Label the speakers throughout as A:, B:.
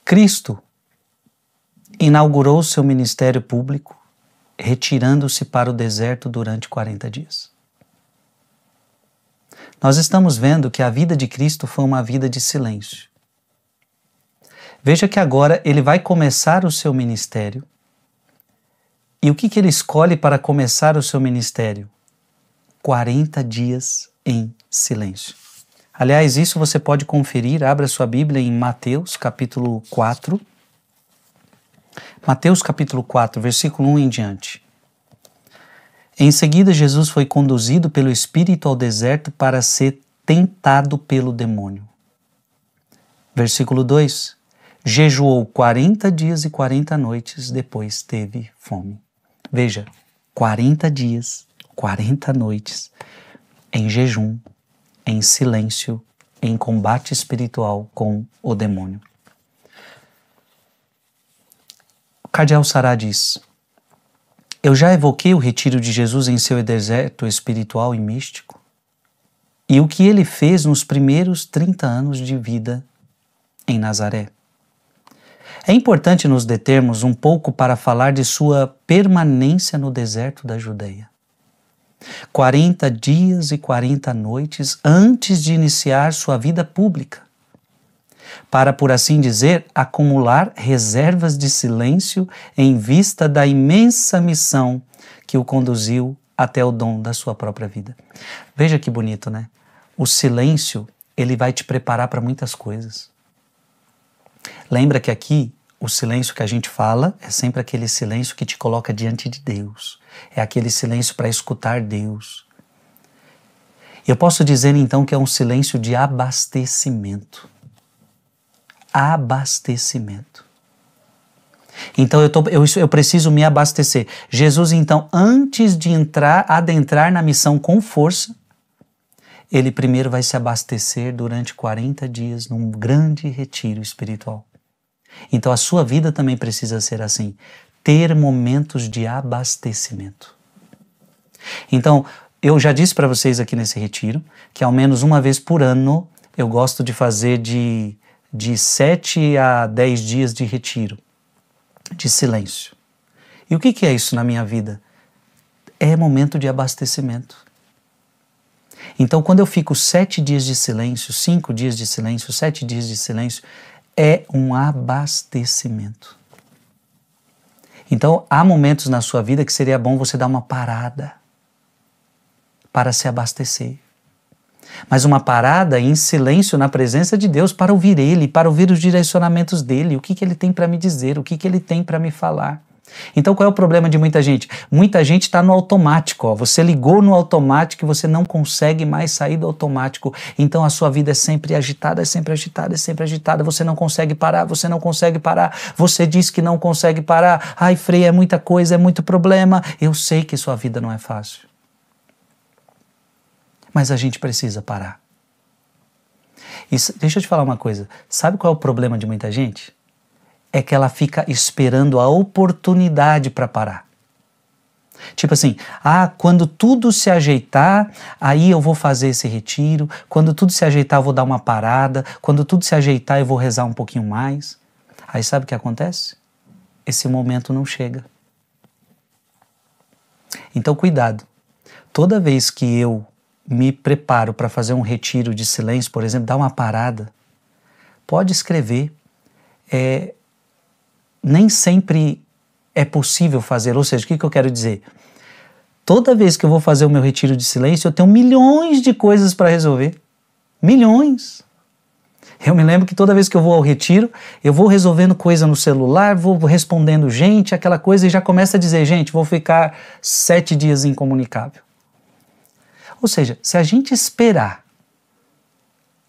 A: Cristo inaugurou seu ministério público retirando-se para o deserto durante 40 dias. Nós estamos vendo que a vida de Cristo foi uma vida de silêncio. Veja que agora ele vai começar o seu ministério. E o que ele escolhe para começar o seu ministério? 40 dias em silêncio. Aliás, isso você pode conferir, abra sua Bíblia em Mateus capítulo 4. Mateus capítulo 4, versículo 1 em diante. Em seguida, Jesus foi conduzido pelo Espírito ao deserto para ser tentado pelo demônio. Versículo 2. Jejuou 40 dias e 40 noites, depois teve fome. Veja, 40 dias, 40 noites, em jejum, em silêncio, em combate espiritual com o demônio. O cardeal Sará diz: eu já evoquei o retiro de Jesus em seu deserto espiritual e místico e o que ele fez nos primeiros 30 anos de vida em Nazaré. É importante nos determos um pouco para falar de sua permanência no deserto da Judeia. 40 dias e 40 noites antes de iniciar sua vida pública, para, por assim dizer, acumular reservas de silêncio em vista da imensa missão que o conduziu até o dom da sua própria vida. Veja que bonito, né? O silêncio, ele vai te preparar para muitas coisas. Lembra que aqui o silêncio que a gente fala é sempre aquele silêncio que te coloca diante de Deus. É aquele silêncio para escutar Deus. Eu posso dizer então que é um silêncio de abastecimento. Abastecimento. Então eu preciso me abastecer. Jesus então, antes de adentrar na missão com força, ele primeiro vai se abastecer durante 40 dias num grande retiro espiritual. Então a sua vida também precisa ser assim, ter momentos de abastecimento. Então, eu já disse para vocês aqui nesse retiro que ao menos uma vez por ano eu gosto de fazer de 7 a 10 dias de retiro, de silêncio. E o que é isso na minha vida? É momento de abastecimento. Então, quando eu fico 7 dias de silêncio, 5 dias de silêncio, 7 dias de silêncio, é um abastecimento. Então, há momentos na sua vida que seria bom você dar uma parada para se abastecer. Mas uma parada em silêncio na presença de Deus para ouvir Ele, para ouvir os direcionamentos dEle, o que Ele tem para me dizer, o que Ele tem para me falar. Então qual é o problema de muita gente? Muita gente está no automático, ó. Você ligou no automático e você não consegue mais sair do automático. Então a sua vida é sempre agitada, é sempre agitada, é sempre agitada. Você não consegue parar, você não consegue parar. Você diz que não consegue parar. Ai, Frei, é muita coisa, é muito problema. Eu sei que sua vida não é fácil. Mas a gente precisa parar. E deixa eu te falar uma coisa. Sabe qual é o problema de muita gente? É que ela fica esperando a oportunidade para parar. Tipo assim, quando tudo se ajeitar, aí eu vou fazer esse retiro. Quando tudo se ajeitar, eu vou dar uma parada. Quando tudo se ajeitar, eu vou rezar um pouquinho mais. Aí sabe o que acontece? Esse momento não chega. Então cuidado. Toda vez que eu me preparo para fazer um retiro de silêncio, por exemplo, dar uma parada, pode escrever. Nem sempre é possível fazer, ou seja, o que eu quero dizer? Toda vez que eu vou fazer o meu retiro de silêncio, eu tenho milhões de coisas para resolver. Milhões! Eu me lembro que toda vez que eu vou ao retiro, eu vou resolvendo coisa no celular, vou respondendo gente, aquela coisa, e já começa a dizer, gente, vou ficar 7 dias incomunicável. Ou seja, se a gente esperar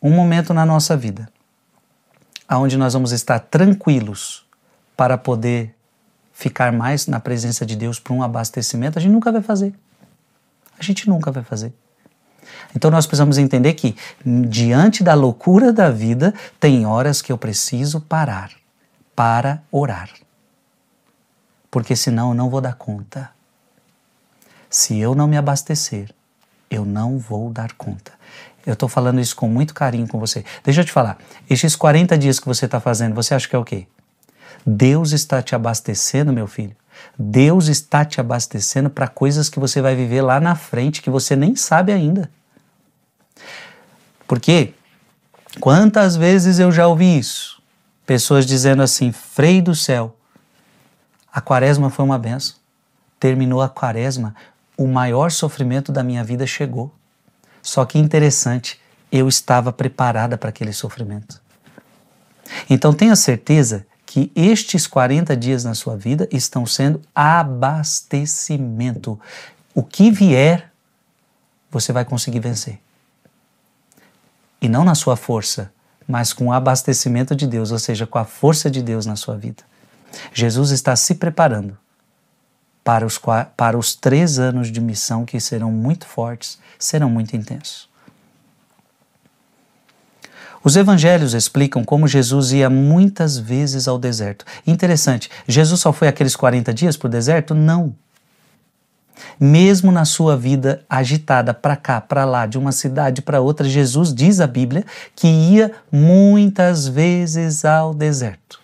A: um momento na nossa vida, onde nós vamos estar tranquilos, para poder ficar mais na presença de Deus para um abastecimento, a gente nunca vai fazer. A gente nunca vai fazer. Então nós precisamos entender que, diante da loucura da vida, tem horas que eu preciso parar para orar. Porque senão eu não vou dar conta. Se eu não me abastecer, eu não vou dar conta. Eu estou falando isso com muito carinho com você. Deixa eu te falar, esses 40 dias que você está fazendo, você acha que é o quê? Deus está te abastecendo, meu filho. Deus está te abastecendo para coisas que você vai viver lá na frente, que você nem sabe ainda. Porque quantas vezes eu já ouvi isso? Pessoas dizendo assim, Frei do céu, a quaresma foi uma benção. Terminou a quaresma, o maior sofrimento da minha vida chegou. Só que interessante, eu estava preparada para aquele sofrimento. Então tenha certeza que estes 40 dias na sua vida estão sendo abastecimento. O que vier, você vai conseguir vencer. E não na sua força, mas com o abastecimento de Deus, ou seja, com a força de Deus na sua vida. Jesus está se preparando para os 3 anos de missão que serão muito fortes, serão muito intensos. Os evangelhos explicam como Jesus ia muitas vezes ao deserto. Interessante, Jesus só foi aqueles 40 dias para o deserto? Não. Mesmo na sua vida agitada para cá, para lá, de uma cidade para outra, Jesus, diz a Bíblia, que ia muitas vezes ao deserto.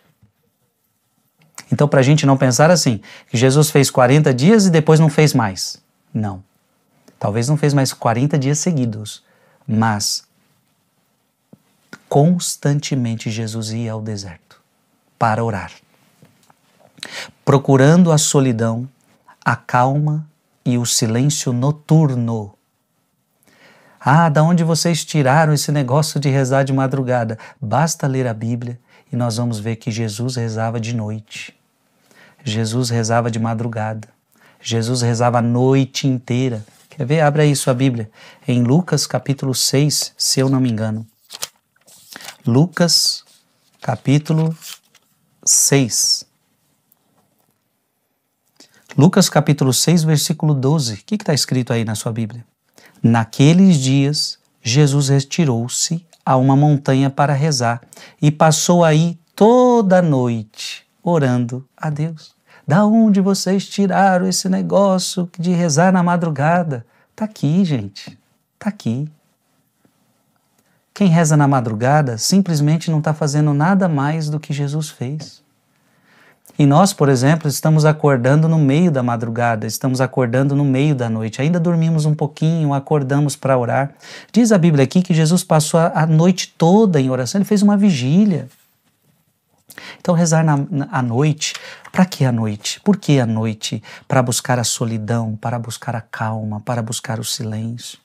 A: Então, para a gente não pensar assim, que Jesus fez 40 dias e depois não fez mais. Não. Talvez não fez mais 40 dias seguidos, mas constantemente Jesus ia ao deserto para orar, procurando a solidão, a calma e o silêncio noturno. Da onde vocês tiraram esse negócio de rezar de madrugada? Basta ler a Bíblia e nós vamos ver que Jesus rezava de noite. Jesus rezava de madrugada. Jesus rezava a noite inteira. Quer ver? Abra aí sua Bíblia. Em Lucas capítulo 6, se eu não me engano. Lucas capítulo 6. Lucas capítulo 6, versículo 12. O que está escrito aí na sua Bíblia? Naqueles dias, Jesus retirou-se a uma montanha para rezar e passou aí toda a noite orando a Deus. Da onde vocês tiraram esse negócio de rezar na madrugada? Está aqui, gente. Está aqui. Quem reza na madrugada simplesmente não está fazendo nada mais do que Jesus fez. E nós, por exemplo, estamos acordando no meio da madrugada, estamos acordando no meio da noite, ainda dormimos um pouquinho, acordamos para orar. Diz a Bíblia aqui que Jesus passou a noite toda em oração, ele fez uma vigília. Então rezar à noite, para que a noite? Por que a noite? Para buscar a solidão, para buscar a calma, para buscar o silêncio.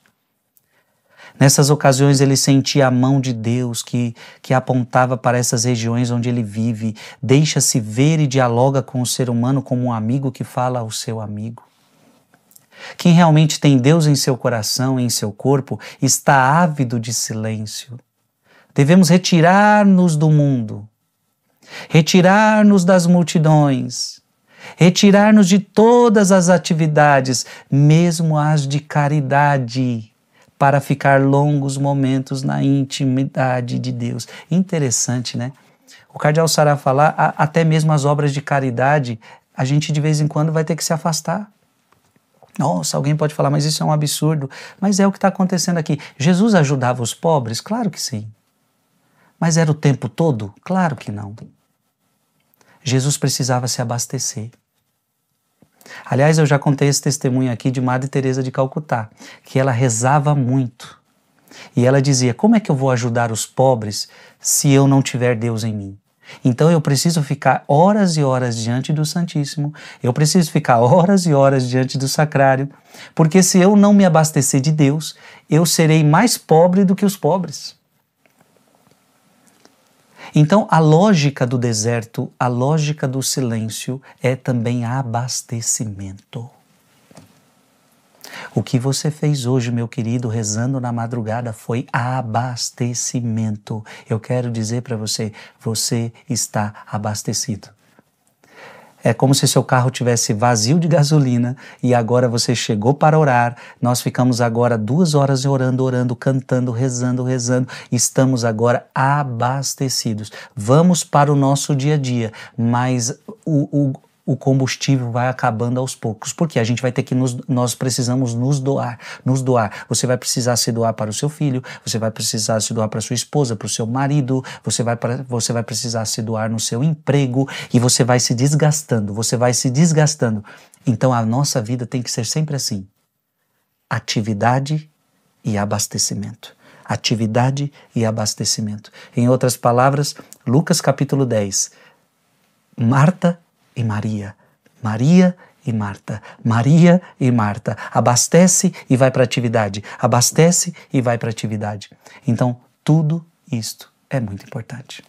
A: Nessas ocasiões ele sentia a mão de Deus que apontava para essas regiões onde ele vive, deixa-se ver e dialoga com o ser humano como um amigo que fala ao seu amigo. Quem realmente tem Deus em seu coração, em seu corpo, está ávido de silêncio. Devemos retirar-nos do mundo, retirar-nos das multidões, retirar-nos de todas as atividades, mesmo as de caridade, para ficar longos momentos na intimidade de Deus. Interessante, né? O cardeal Sará fala, até mesmo as obras de caridade, a gente de vez em quando vai ter que se afastar. Nossa, alguém pode falar, mas isso é um absurdo. Mas é o que está acontecendo aqui. Jesus ajudava os pobres? Claro que sim. Mas era o tempo todo? Claro que não. Jesus precisava se abastecer. Aliás, eu já contei esse testemunho aqui de Madre Teresa de Calcutá, que ela rezava muito. E ela dizia, como é que eu vou ajudar os pobres se eu não tiver Deus em mim? Então eu preciso ficar horas e horas diante do Santíssimo, eu preciso ficar horas e horas diante do Sacrário, porque se eu não me abastecer de Deus, eu serei mais pobre do que os pobres. Então, a lógica do deserto, a lógica do silêncio é também abastecimento. O que você fez hoje, meu querido, rezando na madrugada, foi abastecimento. Eu quero dizer para você, você está abastecido. É como se seu carro tivesse vazio de gasolina e agora você chegou para orar. Nós ficamos agora 2 horas orando, cantando, rezando. Estamos agora abastecidos. Vamos para o nosso dia a dia, mas o combustível vai acabando aos poucos, porque a gente vai ter que nós precisamos nos doar. Você vai precisar se doar para o seu filho, você vai precisar se doar para sua esposa, para o seu marido, você vai precisar se doar no seu emprego e você vai se desgastando. Então a nossa vida tem que ser sempre assim: atividade e abastecimento. Atividade e abastecimento. Em outras palavras, Lucas capítulo 10, Marta e Maria, Maria e Marta, Maria e Marta, abastece e vai para a atividade, abastece e vai para a atividade. Então, tudo isto é muito importante.